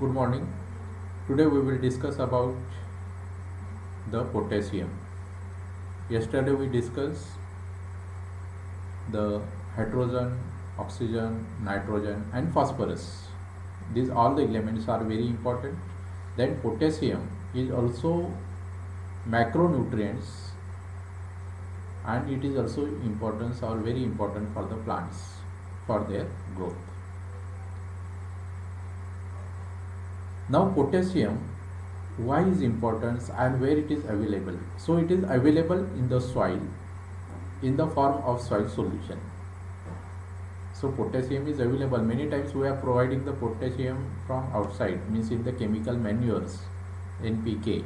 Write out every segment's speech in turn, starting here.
Good morning. Today we will discuss about the potassium. Yesterday we discussed the hydrogen, oxygen, nitrogen and phosphorus. These all the elements are very important. Then potassium is also macronutrients and it is also important or very important for the plants for their growth. Now potassium, why is important and where it is available? So it is available in the soil in the form of soil solution. So potassium is available many times. We are providing the potassium from outside, means in the chemical manures, NPK.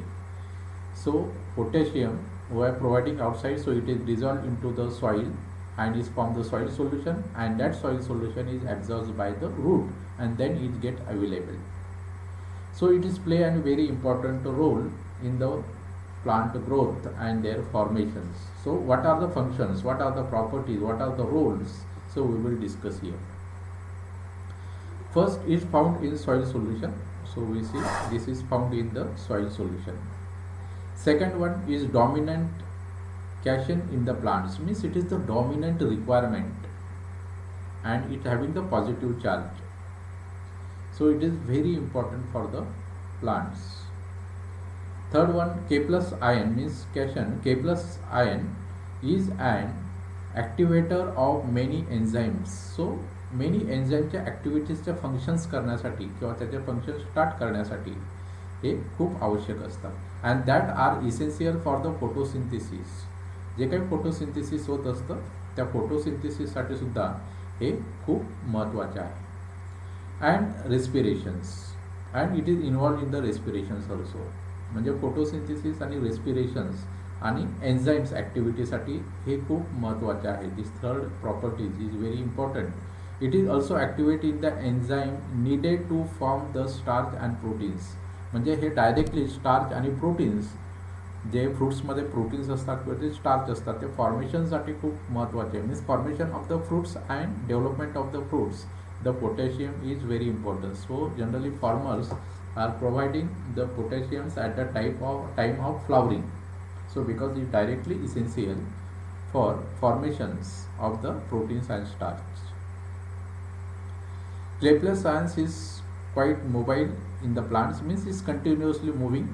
So potassium we are providing outside, so it is dissolved into the soil and is formed the soil solution, and that soil solution is absorbed by the root and then it get available. So it is play a very important role in the plant growth and their formations. So what are the functions, what are the properties, what are the roles? So we will discuss here. First is found in soil solution. So we see this is found in the soil solution. Second one is dominant cation in the plants, means it is the dominant requirement and it having the positive charge. So it is very important for the plants. Third one, K plus ion, means cation. K plus ion is an activator of many enzymes. So many एन्झाईमच्या ॲक्टिव्हिटीजच्या functions करण्यासाठी किंवा त्याचे function start करण्यासाठी हे खूप आवश्यक असतात and that are essential for the photosynthesis. जे काही फोटोसिंथेसिस होत असतं त्या फोटोसिंथेसिससाठी सुद्धा हे खूप महत्त्वाचे आहे. And respirations, and it is involve in the respirations also. म्हणजे फोटोसिंथेसिस आणि रेस्पिरेशन्स आणि एन्झाईम्स ॲक्टिव्हिटीसाठी हे खूप महत्त्वाचे आहे. This third properties is very important. It is also activate in the enzyme needed to form the starch and proteins. म्हणजे हे डायरेक्टली स्टार्च आणि प्रोटीन्स, जे फ्रूट्समध्ये प्रोटीन्स असतात किंवा जे स्टार्च असतात ते फॉर्मेशनसाठी खूप महत्त्वाचे आहे. Means formation of the fruits and development of the fruits, the potassium is very important. So generally farmers are providing the potassiums at the time of flowering. So because it directly essential for formations of the proteins and starch. Clay plus science is quite mobile in the plants, means is continuously moving,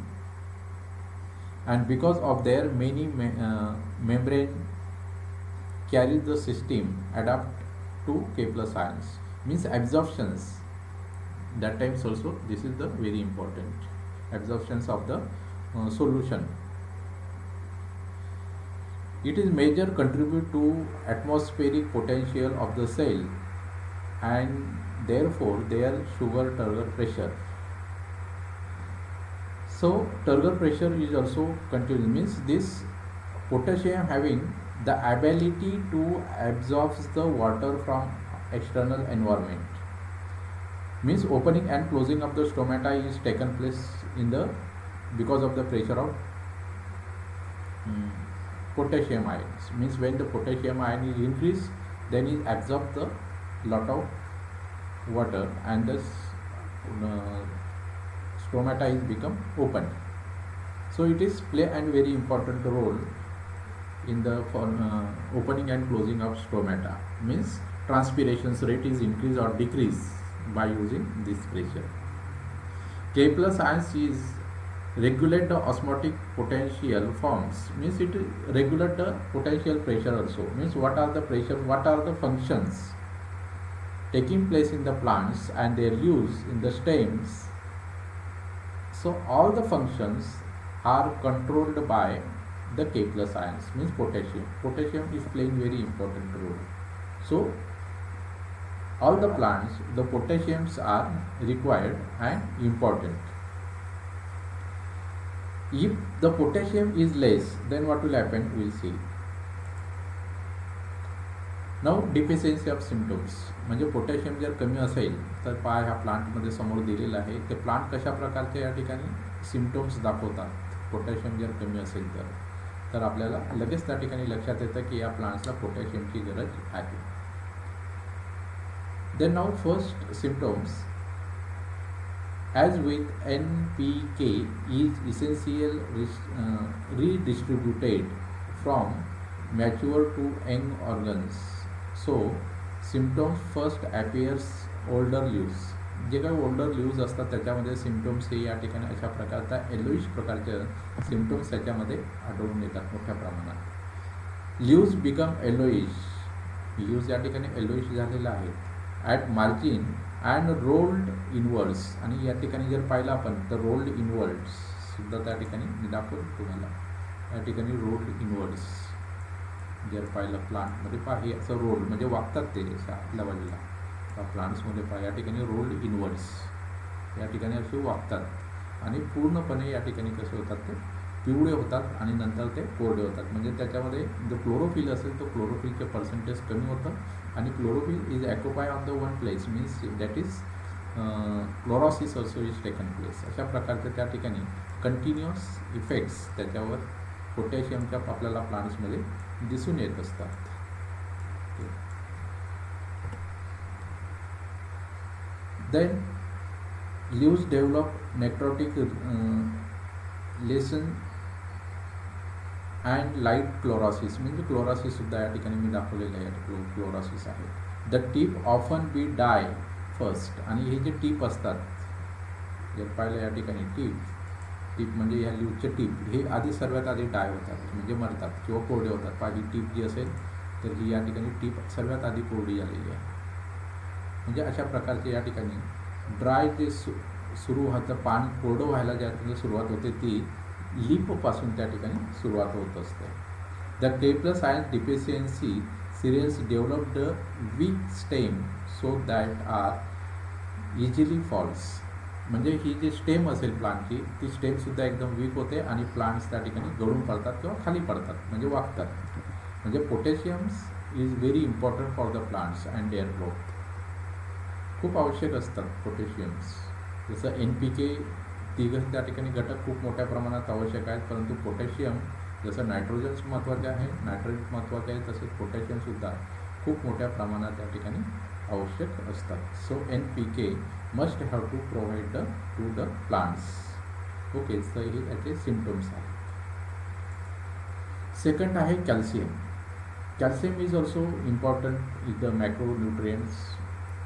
and because of their many membrane carry the system adapt to K plus ions, means absorptions. That times also this is the very important absorptions of the solution. It is major contribute to atmospheric potential of the cell and therefore their sugar turgor pressure. So turgor pressure is also continuous, means this potassium having the ability to absorb the water from external environment, means opening and closing of the stomata is taken place in the because of the pressure of potassium ions. Means when the potassium ion is increased, then it absorbs the lot of water and the stomata is become open. So it is play a very important role in the opening and closing of stomata, means transpirations rate is increased or decreased by using this pressure. K plus ions is regulate the osmotic potential forms, means it regulate the potential pressure also. Means what are the pressure, what are the functions taking place in the plants and their use in the stems. So all the functions are controlled by the K plus ions, means potassium. Potassium is playing very important role. So all the plants, the potassiums are required and important. If the potassium is less, then what will happen, we will see. Now deficiency of symptoms, म्हणजे potassium जर कमी असेल तर पहा ह्या प्लांटमध्ये समोर दिलेलं आहे ते प्लांट कशा प्रकारचे या ठिकाणी सिम्पटम्स दाखवतात. पोटॅशियम जर कमी असेल तर आपल्याला लगेच त्या ठिकाणी लक्षात येतं की या प्लांट्सला पोटॅशियमची गरज आहे. Then now first symptoms, As with NPK is essential redistributed from mature to young organs. So symptoms first appears older leaves. जे काही ओल्डर लीव्ज असतात त्याच्यामध्ये सिम्पटम्स हे या ठिकाणी अशा प्रकारचा येलोइश प्रकारचे सिम्पटम्स त्याच्यामध्ये आढळून येतात मोठ्या प्रमाणात. लीव्ज बिकम येलोइश, लीव्ज या ठिकाणी येलोइश झालेला आहे at margin and rolled inwards. आणि या ठिकाणी जर पाहिलं आपण तर रोल्ड इनवर्ड्स सुद्धा त्या ठिकाणी मी दाखवतो तुम्हाला. या ठिकाणी रोल्ड इनवर्ड्स जर पाहिलं प्लांटमध्ये पहा, हे असं रोल्ड म्हणजे वागतात ते आतल्या बाजूला. प्लांट्समध्ये पहा या ठिकाणी रोल्ड इनवर्ड्स या ठिकाणी असे वागतात आणि पूर्णपणे या ठिकाणी कसे होतात ते पिवळे होतात आणि नंतर ते कोरडे होतात. म्हणजे त्याच्यामध्ये जो क्लोरोफिल असेल तो क्लोरोफिलचे पर्सेंटेज कमी होतं आणि chlorophyll is occupy on the one place means that is chlorosis also is taken place. अशा प्रकारचे त्या ठिकाणी कंटिन्युअस इफेक्ट्स त्याच्यावर पोटॅशियमच्या आपल्याला प्लांट्समध्ये दिसून येत असतात. Then leaves develop necrotic lesion and light chlorosis. म्हणजे क्लोरोसिस सुद्धा या ठिकाणी मी दाखवलेलं आहे, क्लोरोसिस आहे. The tip often be die first. आणि हे जे टीप असतात जर पाहिलं या ठिकाणी टीप म्हणजे ह्या लीव्हचे टीप हे आधी सर्वात आधी डाय होतात म्हणजे मरतात किंवा कोरडे होतात. ही टीप जी असेल तर ही या ठिकाणी टीप सर्वात आधी कोरडी झालेली आहे. म्हणजे अशा प्रकारचे या ठिकाणी ड्राय जे सुरू होतं पान कोरडं व्हायला ज्या ठिकाणी सुरुवात होते ती लीपपासून त्या ठिकाणी सुरुवात होत असते. The tepals iron deficiency cereals developed weak stem so that are easily falls. म्हणजे ही जी स्टेम असेल प्लांटची ती स्टेमसुद्धा एकदम वीक होते आणि प्लांट्स त्या ठिकाणी गळून पडतात किंवा खाली पडतात म्हणजे वागतात. म्हणजे potassiums is very important for the plants and their growth. खूप आवश्यक असतात पोटॅशियम्स. जसं NPK तिघं त्या ठिकाणी घटक खूप मोठ्या प्रमाणात आवश्यक आहेत, परंतु पोटॅशियम जसं नायट्रोजन्स महत्त्वाचे आहे, नायट्रोजन महत्त्वाचे आहे, तसेच पोटॅशियमसुद्धा खूप मोठ्या प्रमाणात त्या ठिकाणी आवश्यक असतात. So NPK must have to provide to the plants. Okay, तर हे याचे सिम्पटम्स आहेत. सेकंड आहे calcium. Calcium is also important is the macronutrients.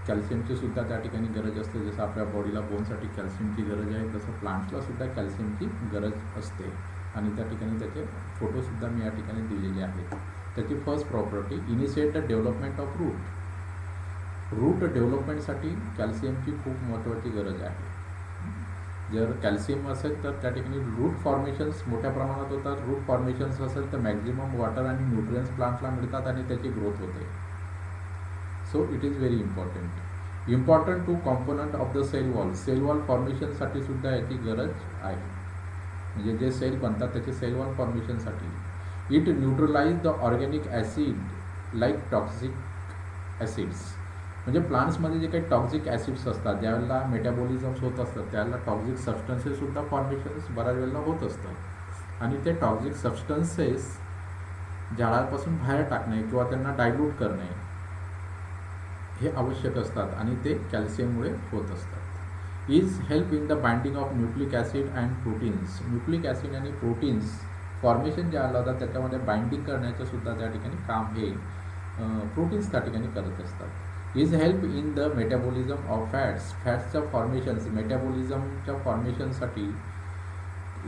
कॅल्शियमची सुद्धा त्या ठिकाणी गरज असते. जसं आपल्या बॉडीला बोनसाठी कॅल्शियमची गरज आहे तसं प्लांट्सला सुद्धा कॅल्शियमची गरज असते. आणि त्या ठिकाणी त्याचे फोटोसुद्धा मी या ठिकाणी दिलेले आहेत. त्याची first property initiate the development of root डेव्हलपमेंटसाठी कॅल्शियमची खूप महत्त्वाची गरज आहे. जर कॅल्शियम असेल तर त्या ठिकाणी रूट फॉर्मेशन्स मोठ्या प्रमाणात होतात. रूट फॉर्मेशन्स असेल तर मॅक्झिमम वॉटर आणि न्यूट्रियन्स प्लांटला मिळतात आणि त्याची ग्रोथ होते. So it is very important to component of the cell wall. Cell wall फॉर्मेशनसाठी सुद्धा याची गरज आहे. म्हणजे जे सेल बनतात त्याचे सेल वॉल फॉर्मेशनसाठी it neutralize the organic acid like toxic acids. म्हणजे प्लांट्समध्ये जे काही टॉक्सिक ॲसिड्स असतात ज्यावेळेला मेटाबॉलिझम्स होत असतात त्यावेळेला टॉक्सिक सबस्टन्सेससुद्धा फॉर्मेशन्स बऱ्याच वेळेला होत असतात आणि ते टॉक्सिक सबस्टन्सेस झाडापासून बाहेर टाकणे किंवा त्यांना डायल्यूट करणे हे आवश्यक असतात आणि ते कॅल्शियममुळे होत असतात. Is help in the binding of nucleic acid and proteins. Nucleic acid आणि प्रोटीन्स फॉर्मेशन जे आलं होतं त्याच्यामध्ये बाइंडिंग करण्याचं सुद्धा त्या ठिकाणी काम हे प्रोटीन्स त्या ठिकाणी करत असतात. Is help in the metabolism of फॅट्सच्या फॉर्मेशन्स मेटाबॉलिझमच्या फॉर्मेशनसाठी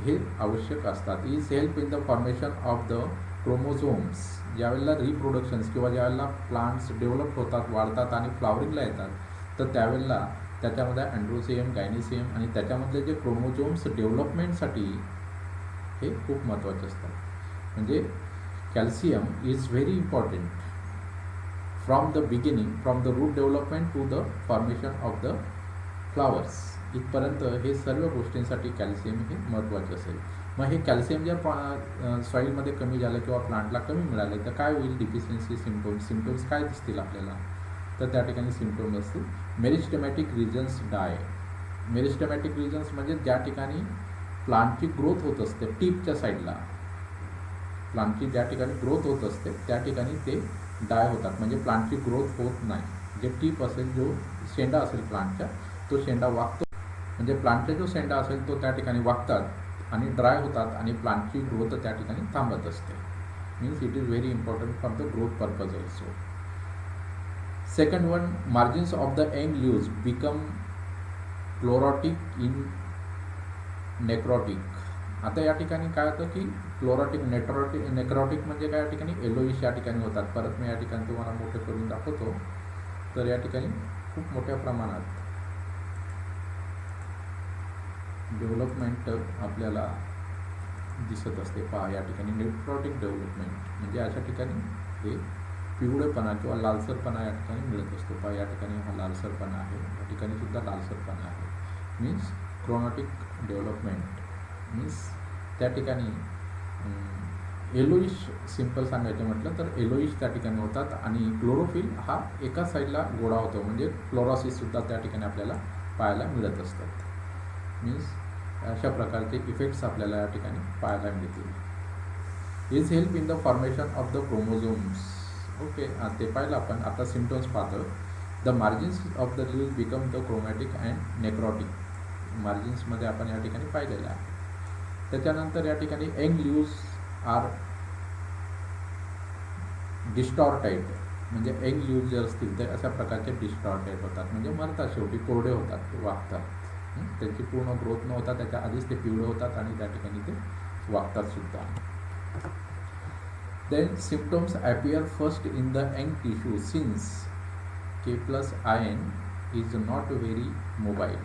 हे आवश्यक असतात. Is help in the formation of the chromosomes. ज्यावेळेला रिप्रोडक्शन्स किंवा ज्यावेळेला प्लांट्स डेव्हलप होतात वाढतात आणि फ्लावरिंगला येतात तर त्यावेळेला त्याच्यामध्ये अँड्रोसियम गायनेसियम आणि त्याच्यामधले जे क्रोमोझोम्स डेव्हलपमेंटसाठी हे खूप महत्त्वाचे असतात. म्हणजे calcium is very important from the beginning from the root development to the formation of the flowers इथपर्यंत हे सर्व गोष्टींसाठी कॅल्शियम हे महत्त्वाचे असेल. मग हे कॅल्शियम जर सॉईलमध्ये कमी झालं किंवा प्लांटला कमी मिळालं तर काय होईल? डिफिशियन्सी सिम्पटम्स काय दिसतील आपल्याला? तर त्या ठिकाणी सिम्पटम्स असतील मेरिस्टेमॅटिक रिजन्स डाय. मेरिस्टेमॅटिक रिजन्स म्हणजे ज्या ठिकाणी प्लांटची ग्रोथ होत असते टीपच्या साईडला प्लांटची ज्या ठिकाणी ग्रोथ होत असते त्या ठिकाणी ते डाय होतात. म्हणजे प्लांटची ग्रोथ होत नाही. जे टीप असेल जो शेंडा असेल प्लांटचा तो शेंडा वागतो म्हणजे प्लांटचा जो शेंडा असेल तो त्या ठिकाणी वागतात आणि ड्राय होतात आणि प्लांटची ग्रोथ त्या ठिकाणी थांबत असते. Means it is very important for the growth purpose also. Second one, margins of the young leaves become chlorotic in necrotic. आता या ठिकाणी काय होतं की क्लोरोटिक नेक्रोटिक म्हणजे काय, या ठिकाणी येलोइश या ठिकाणी होतात. परत मी या ठिकाणी तुम्हाला मोठे करून दाखवतो. तर या ठिकाणी खूप मोठ्या प्रमाणात डेव्हलपमेंट आपल्याला दिसत असते. पहा या ठिकाणी नेक्रोटिक डेव्हलपमेंट म्हणजे अशा ठिकाणी हे पिवळेपणा किंवा लालसरपणा या ठिकाणी मिळत असतो. पहा या ठिकाणी हा लालसरपणा आहे, या ठिकाणी सुद्धा लालसरपणा आहे. मीन्स क्रोनॉटिक डेव्हलपमेंट मीन्स त्या ठिकाणी येलोइश, सिम्पल सांगायचं म्हटलं तर येलोइश त्या ठिकाणी होतात. आणि क्लोरोफिल हा एका साईडला गोळा होतो, म्हणजे फ्लोरोसिससुद्धा त्या ठिकाणी आपल्याला पाहायला मिळत असतात. मीन्स अशा प्रकारचे इफेक्ट्स आपल्याला या ठिकाणी पाहायला मिळतील. Is help in the formation of the chromosomes. Okay, ते पाहिलं आपण. आता सिम्पटम्स पाहतो. The margins of the leaves become the chromatic and necrotic. मार्जिन्समध्ये आपण या ठिकाणी पाहिलेलं आहे. त्याच्यानंतर या ठिकाणी यंग लीव्स आर डिस्टॉर्टेड, म्हणजे यंग लीव्स जर असतील तर अशा प्रकारचे डिस्टॉर्टेड होतात, म्हणजे मरतात, शेवटी कोरडे होतात, वागतात. त्याची पूर्ण ग्रोथ न होता त्याच्या आधीच ते पिवळे होतात आणि त्या ठिकाणी ते वागतात सुद्धा. Then symptoms appear first in the young tissue since K+ion is not very mobile.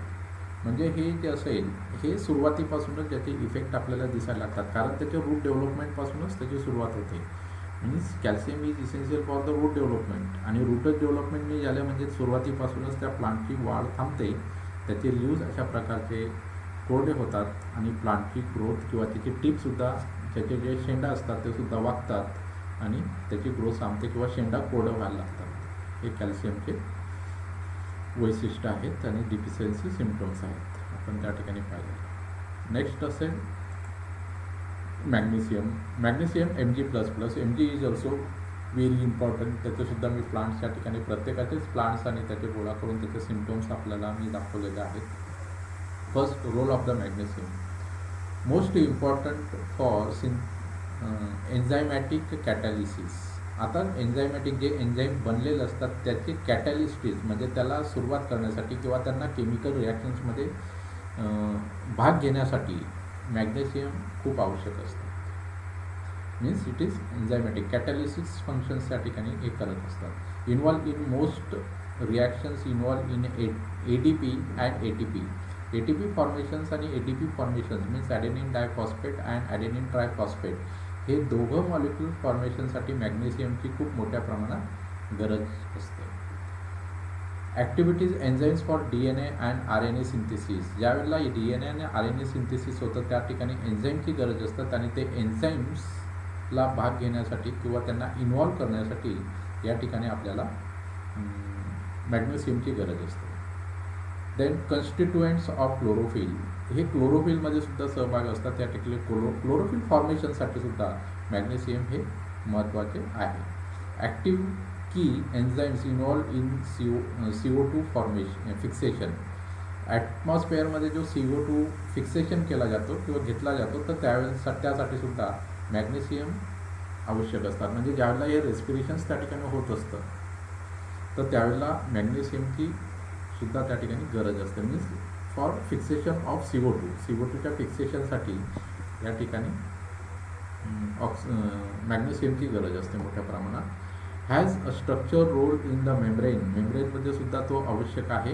म्हणजे हे जे असेल हे सुरुवातीपासूनच त्याचे इफेक्ट आपल्याला दिसायला लागतात, कारण त्याच्या रूट डेव्हलपमेंटपासूनच त्याची सुरुवात होते. Means calcium is essential for the root development, आणि रूटच डेव्हलपमेंट नाही झालं म्हणजे सुरुवातीपासूनच त्या प्लांटची वाढ थांबते. त्याचे लीव्ज अशा प्रकारचे कोरडे होतात आणि प्लांटची ग्रोथ किंवा त्याची टिपसुद्धा, त्याचे जे शेंडा असतात ते सुद्धा वागतात आणि त्याची ग्रोथ थांबते किंवा शेंडा कोरडं व्हायला लागतात. हे कॅल्शियमचे वैशिष्ट्य आहेत आणि डिफिशियन्सी सिम्पटम्स आहेत, आपण त्या ठिकाणी पाहिजे. नेक्स्ट असेल magnesium. Magnesium Mg++. Mg is also very important. त्याचंसुद्धा मी प्लांट्स या ठिकाणी प्रत्येकाचेच प्लांट्स आणि त्याचे गोळा करून त्याचे सिम्पटम्स आपल्याला मी दाखवलेले आहेत. First, role of the magnesium. Most important for enzymatic catalysis. आता एन्झायमॅटिक जे एन्झाईम बनलेले असतात त्याचे कॅटॅलिस्टिस म्हणजे त्याला सुरुवात करण्यासाठी किंवा त्यांना केमिकल रिॲक्शन्समध्ये भाग घेण्यासाठी मॅग्नेशियम खूप आवश्यक असतं. Means it is enzymatic catalysis functions त्या ठिकाणी हे करत असतात. Involve in most reactions involve in ADP and ATP. ATP formations आणि ADP formations means adenine diphosphate and adenine triphosphate हे दोघं मॉलिक्यूल फॉर्मेशनसाठी मॅग्नेशियमची खूप मोठ्या प्रमाणात गरज असते. Activities enzymes for DNA and RNA synthesis. ज्यावेळेला DNA आणि RNA सिंथेसिस होतं त्या ठिकाणी एन्झाईमची गरज असतात आणि ते एन्झाईम्सला भाग घेण्यासाठी किंवा त्यांना इन्व्हॉल्व करण्यासाठी या ठिकाणी आपल्याला मॅग्नेशियमची गरज असते. Then constituents of chlorophyll. हे क्लोरोफिलमध्ये सुद्धा सहभाग असतात. त्या ठिकाणी क्लोरोफिल फॉर्मेशनसाठी सुद्धा मॅग्नेशियम हे महत्त्वाचे आहे. Active key enzymes involve in CO2 formation fixation. ॲटमॉस्फिअरमध्ये जो CO2 फिक्सेशन केला जातो किंवा घेतला जातो तर त्यासाठी सुद्धा मॅग्नेशियम आवश्यक असतात. म्हणजे ज्यावेळेला हे रेस्पिरेशन्स त्या ठिकाणी होत असतं तर त्यावेळेला मॅग्नेशियमची सुद्धा त्या ठिकाणी गरज असते. मीन्स फॉर फिक्सेशन ऑफ CO2च्या फिक्सेशनसाठी या ठिकाणी मॅग्नेशियमची गरज असते मोठ्या प्रमाणात. Has a structure role in the मेम्ब्रेनमध्ये सुद्धा तो आवश्यक आहे.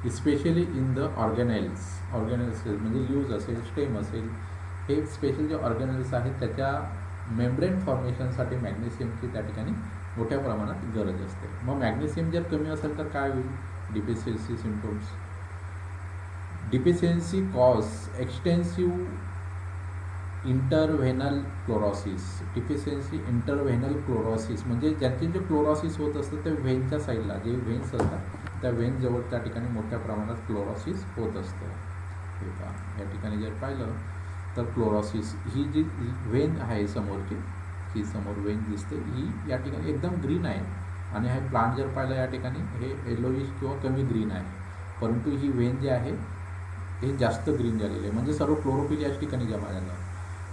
स्पेशली इन द ऑर्गॅनेल्स म्हणजे ल्यूज असेल, स्टेम असेल, हे स्पेशल जे ऑर्गॅनेल्स आहेत त्याच्या मेम्ब्रेन फॉर्मेशनसाठी मॅग्नेशियमची त्या ठिकाणी मोठ्या प्रमाणात गरज असते. मग मॅग्नेशियम जर कमी असेल तर काय होईल? Deficiency symptoms. Deficiency cause extensive interveinal chlorosis. Deficiency interveinal chlorosis म्हणजे ज्यांचे जे क्लोरोसिस होत असतं ते व्हेनच्या साईडला जे व्हेन्स असतात त्या व्हेनजवळ त्या ठिकाणी मोठ्या प्रमाणात क्लोरोसिस होत असतं. हे पहा या ठिकाणी जर पाहिलं तर क्लोरोसिस ही जी व्हेन आहे समोरची, ही समोर व्हेन दिसते, ही या ठिकाणी एकदम ग्रीन आहे आणि हे प्लांट जर पाहिलं या ठिकाणी हे येलोइश किंवा कमी ग्रीन आहे, परंतु ही व्हेन जी आहे हे जास्त ग्रीन झालेले, म्हणजे सर्व क्लोरोफिल याच ठिकाणी जमा झालं.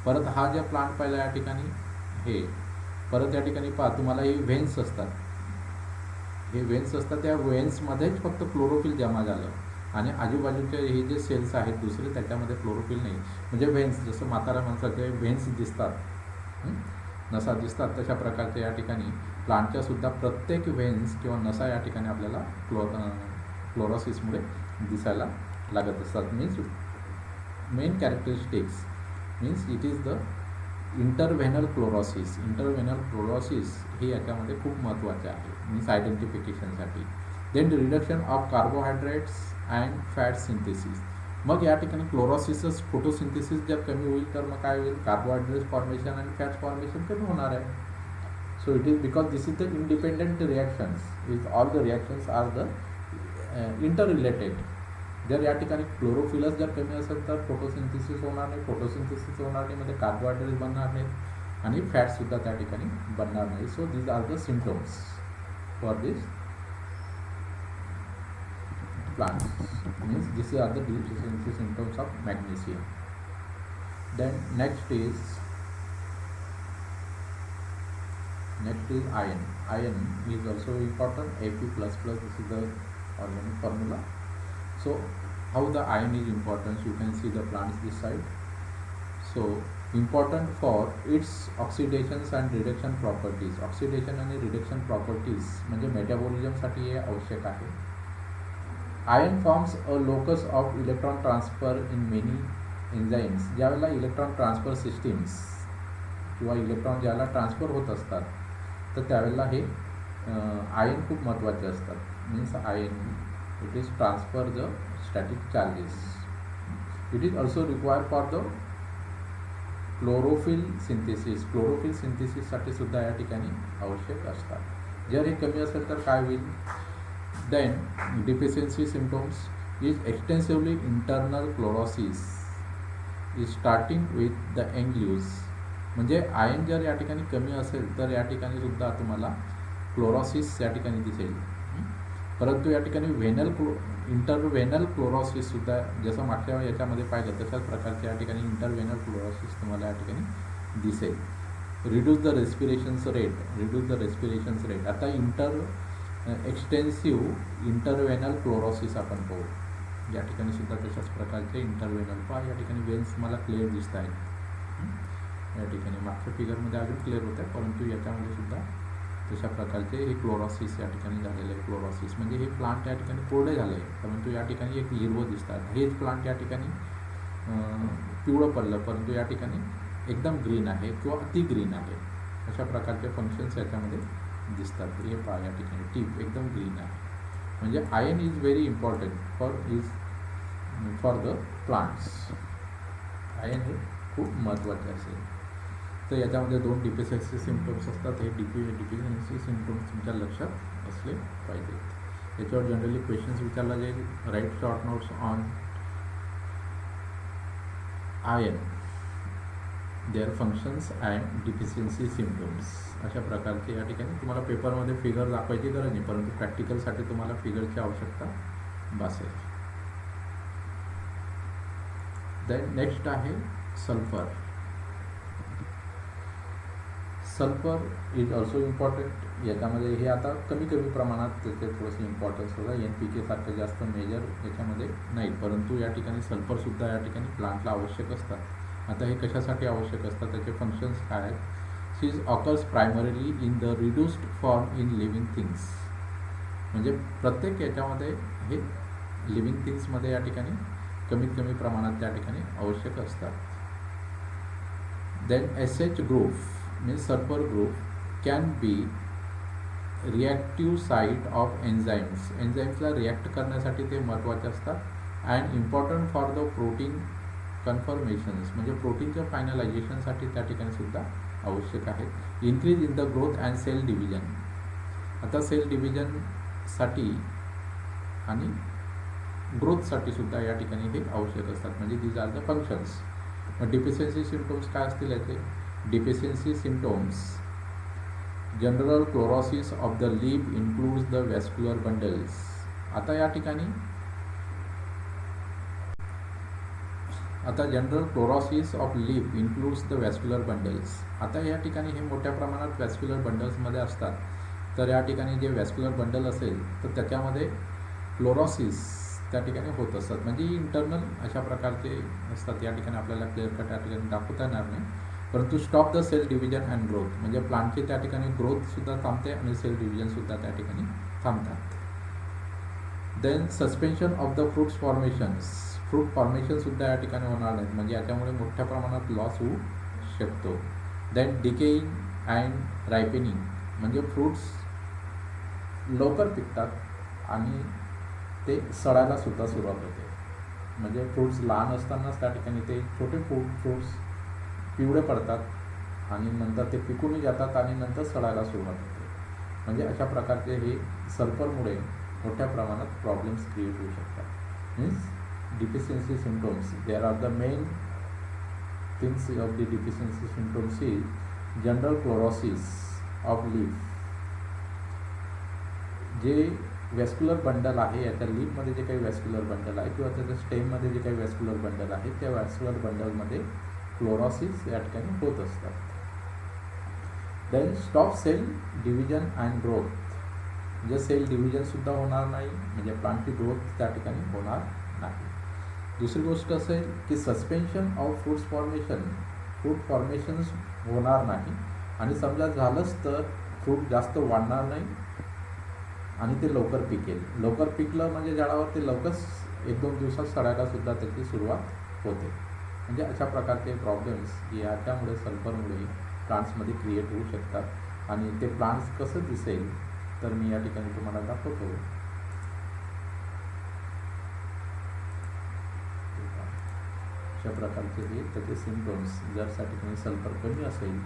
परत हा जे प्लांट पाहिला या ठिकाणी हे, परत या ठिकाणी पहा तुम्हाला हे व्हेन्स असतात, हे व्हेन्स असतात, त्या व्हेन्समध्येच फक्त क्लोरोफिल जमा झालं आणि आजूबाजूचे हे जे सेल्स आहेत दुसरे त्याच्यामध्ये क्लोरोफिल नाही. म्हणजे व्हेन्स जसं म्हातारा माणसाचे व्हेन्स दिसतात, नसा दिसतात, तशा प्रकारच्या या ठिकाणी प्लांटच्या सुद्धा प्रत्येक व्हेन्स किंवा नसा या ठिकाणी आपल्याला क्लोरोसिसमुळे दिसायला लागत असतात. Means main characteristics means it is the interveinal chlorosis. Interveinal chlorosis हे याच्यामध्ये खूप महत्त्वाचे आहे मीन्स आयडेंटिफिकेशनसाठी. Then reduction of carbohydrates and fat synthesis. मग या ठिकाणी क्लोरोसिसच फोटोसिंथेसिस जर कमी होईल तर मग काय होईल, कार्बोहायड्रेट्स फॉर्मेशन आणि फॅट्स फॉर्मेशन कमी होणार आहे. So it is because this is the independent reactions, is all the reactions are the interrelated. जर या ठिकाणी क्लोरोफिलच जर कमी असेल तर फोटोसिंथेसिस होणार नाही, फोटोसिंथेसिस होणार नाही म्हणजे कार्बोहायड्रेट्स बनणार नाहीत आणि फॅटसुद्धा त्या ठिकाणी बनणार नाही. So these are the symptoms for this plants, means these are the deficiency symptoms of magnesium. Then next is iron. Iron is also important, Ap++, this is the organic formula. So how the iron is important, you can see the plants this side. So important for its oxidations and reduction properties. Oxidation आणि reduction properties म्हणजे मेटाबॉलिझमसाठी हे आवश्यक आहे. Iron forms a locus of electron transfer in many enzymes. ज्यावेळेला electron transfer systems किंवा electron ज्यावेळेला transfer होत असतात तर त्यावेळेला हे आयन खूप महत्त्वाचे असतात. Means iron it is transfer the static charges. It is also require for the chlorophyll synthesis. Chlorophyll सिंथेसिससाठी सुद्धा या ठिकाणी आवश्यक असतात. जर हे कमी असेल तर काय होईल. Then deficiency symptoms is extensively internal chlorosis is starting with the young leaves. म्हणजे आयन जर या ठिकाणी कमी असेल तर या ठिकाणी सुद्धा तुम्हाला क्लोरोसिस या ठिकाणी दिसेल. परंतु या ठिकाणी इंटरव्हेनल क्लोरोसिस सुद्धा जसं मागच्या याच्यामध्ये पाहिलं तशाच प्रकारचे या ठिकाणी इंटरव्हेनल क्लोरोसिस तुम्हाला या ठिकाणी दिसेल. Reduce the respirations rate. आता एक्सटेन्सिव्ह इंटरव्हेनल क्लोरोसिस आपण पाहू. या ठिकाणी सुद्धा तशाच प्रकारचे इंटरव्हेनल पहा. या ठिकाणी वेन्स मला क्लिअर दिसत आहेत. या ठिकाणी मागच्या फिगरमध्ये अजून क्लिअर होत आहे, परंतु याच्यामध्ये सुद्धा तशा प्रकारचे हे क्लोरोसिस या ठिकाणी झालेलं आहे. क्लोरोसिस म्हणजे हे प्लांट या ठिकाणी कोरडे झाले आहे, परंतु या ठिकाणी एक हिरवं दिसतात. हेच प्लांट या ठिकाणी पिवळं पडलं, परंतु या ठिकाणी एकदम ग्रीन आहे किंवा अति ग्रीन आहे. अशा प्रकारचे फंक्शन्स याच्यामध्ये दिसतात. हे पहा या ठिकाणी टीप एकदम ग्रीन आहे. म्हणजे ion is very important for the plants. Ion हे खूप महत्त्वाचे असेल. तर याच्यामध्ये 2 डिफिशियन्सी सिम्पटम्स असतात. हे डिफिशियन्सी सिम्पटम्स तुमच्या लक्षात असले पाहिजेत. याच्यावर जनरली क्वेश्चन्स विचारला जाईल. Write short notes on ion, their functions and deficiency symptoms. अशा प्रकारचे या ठिकाणी तुम्हाला पेपरमध्ये फिगर दाखवायची गरज नाही, परंतु प्रॅक्टिकलसाठी तुम्हाला फिगरची आवश्यकता भासेल. देन नेक्स्ट आहे sulphur. Sulphur is also important. याच्यामध्ये हे आता कमी प्रमाणात त्याचे थोडंसं इम्पॉर्टन्स होतं. NPK सारखं जास्त मेजर याच्यामध्ये नाही, परंतु या ठिकाणी सल्फरसुद्धा या ठिकाणी प्लांटला आवश्यक असतात. आता हे कशासाठी आवश्यक असतात, त्याचे फंक्शन्स काय आहेत. Sees occurs primarily in the reduced form in living things. म्हणजे प्रत्येक याच्यामध्ये हे लिव्हिंग थिंग्समध्ये या ठिकाणी कमी प्रमाणात त्या ठिकाणी आवश्यक असतात. Then SH group means sulphur group can be reactive site of enzymes. एन्झाईम्सला रिॲक्ट करण्यासाठी ते महत्त्वाचे असतात. And important for the protein conformations म्हणजे प्रोटीनच्या फायनलायझेशनसाठी त्या ठिकाणी सुद्धा आवश्यक आहेत. Increase in the growth and cell division. आता सेल डिव्हिजनसाठी आणि ग्रोथसाठी सुद्धा या ठिकाणी हे आवश्यक असतात. म्हणजे these are the functions. Deficiency symptoms काय असतील याचे. Deficiency symptoms general chlorosis of the leaf includes the vascular bundles. आता या ठिकाणी आता general chlorosis of leaf includes the vascular bundles. आता या ठिकाणी हे मोठ्या प्रमाणात वॅस्क्युलर बंडल्समध्ये असतात. तर या ठिकाणी जे वॅस्क्युलर बंडल असेल तर त्याच्यामध्ये क्लोरोसिस त्या ठिकाणी होत असतात, म्हणजे इंटरनल अशा प्रकारचे असतात. या ठिकाणी आपल्याला क्लिअर कट या ठिकाणी दाखवता येणार नाही, परंतु stop the cell division and growth, म्हणजे प्लांटची त्या ठिकाणी ग्रोथसुद्धा थांबते आणि सेल डिव्हिजनसुद्धा त्या ठिकाणी थांबतात. Then suspension of the fruits formations, fruit फॉर्मेशनसुद्धा या ठिकाणी होणार नाहीत, म्हणजे याच्यामुळे मोठ्या प्रमाणात लॉस होऊ शकतो. देन डिकेईंग अँड रायपेनिंग, म्हणजे फ्रूट्स लवकर पिकतात आणि ते सडायलासुद्धा सुरुवात होते. म्हणजे फ्रूट्स लहान असतानाच त्या ठिकाणी ते छोटे फ्रूट्स पिवळे पडतात आणि नंतर ते पिकूनही जातात आणि नंतर सडायला सुरुवात होते. म्हणजे अशा प्रकारचे हे सल्फरमुळे मोठ्या प्रमाणात प्रॉब्लेम्स क्रिएट होऊ शकतात. Means deficiency symptoms, there are the main things of the deficiency symptoms is general chlorosis of leaf. जे वॅस्क्युलर बंडल आहे, याच्या लीफमध्ये जे काही वॅस्क्युलर बंडल आहे किंवा त्याच्या स्टेममध्ये जे काही वॅस्क्युलर बंडल आहे, त्या वॅस्क्युलर बंडलमध्ये क्लोरोसिस या ठिकाणी होत असतात. Then stop cell division and growth, म्हणजे सेल डिव्हिजनसुद्धा होणार नाही, म्हणजे प्लांटची ग्रोथ त्या ठिकाणी होणार नाही. दुसरी गोष्ट असेल की suspension of fruits formation, fruit formations होणार नाही आणि समजा झालंच तर फ्रूट जास्त वाढणार नाही आणि ते लवकर पिकेल. लवकर पिकलं म्हणजे झाडावर ते लवकरच 1-2 दिवसात सडायलासुद्धा त्याची सुरुवात होते. म्हणजे अशा प्रकारचे प्रॉब्लेम्स याच्यामुळे सल्फरमुळे प्लांट्समध्ये क्रिएट होऊ शकतात. आणि ते प्लांट्स कसं दिसेल तर मी या ठिकाणी तुम्हाला दाखवतो. अशा प्रकारचे हे त्याचे सिम्पटम्स, जर त्या ठिकाणी सल्फर कमी असेल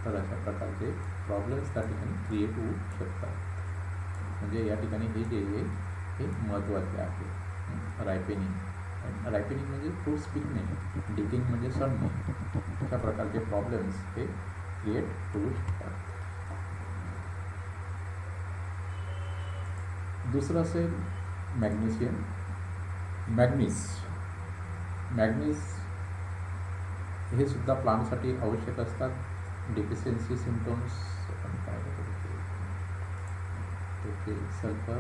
तर अशा प्रकारचे प्रॉब्लेम्स त्या ठिकाणी क्रिएट होऊ शकतात. म्हणजे या ठिकाणी हे जे आहे हे महत्त्वाचे आहे. रायपेनिंग म्हणजे फ्रूट्स पिकणे, डिकिंग म्हणजे सडणे, अशा प्रकारचे प्रॉब्लेम्स हे क्रिएट होऊ शकतात. दुसरं असेल मॅग्नेशियम. मॅग्नीज हे सुद्धा प्लांटसाठी आवश्यक असतात. डिफिशियन्सी सिम्पटम्स आपण काय त्याचे सल्फर,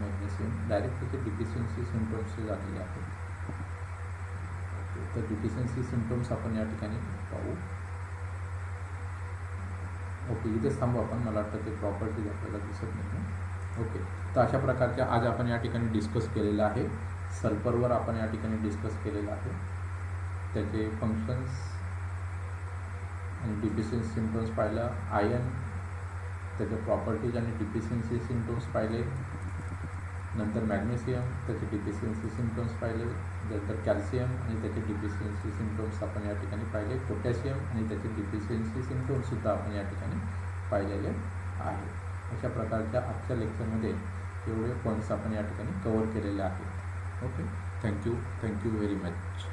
मॅग्नेशियम डायरेक्ट त्याचे डिफिशियन्सी सिम्पटम्स झालेले आहेत. तर डिफिशियन्सी सिम्पटम्स आपण या ठिकाणी पाहू. ओके, इथेच थांबू आपण. मला वाटतं ते प्रॉपर्टीज आपल्याला दिसत नाही. ओके, तर अशा प्रकारच्या आज आपण या ठिकाणी डिस्कस केलेलं आहे. सल्फरवर आपण या ठिकाणी डिस्कस केलेलं आहे, त्याचे फंक्शन्स आणि डिफिशियन्सी सिम्पटम्स पाहिलं. आयर्न, त्याचे प्रॉपर्टीज आणि डिफिशियन्सी सिम्पटम्स पाहिले. नंतर मॅग्नेशियम, त्याचे डिफिशियन्सी सिम्पटम्स पाहिले. नंतर कॅल्शियम आणि त्याचे डिफिशियन्सी सिम्पटम्स आपण या ठिकाणी पाहिले. पोटॅशियम आणि त्याचे डिफिशियन्सी सिम्पटम्ससुद्धा आपण या ठिकाणी पाहिलेले आहे. अशा प्रकारच्या आजच्या लेक्चरमध्ये एवढे पॉईंट्स आपण या ठिकाणी कवर केलेले आहेत. Okay, thank you very much.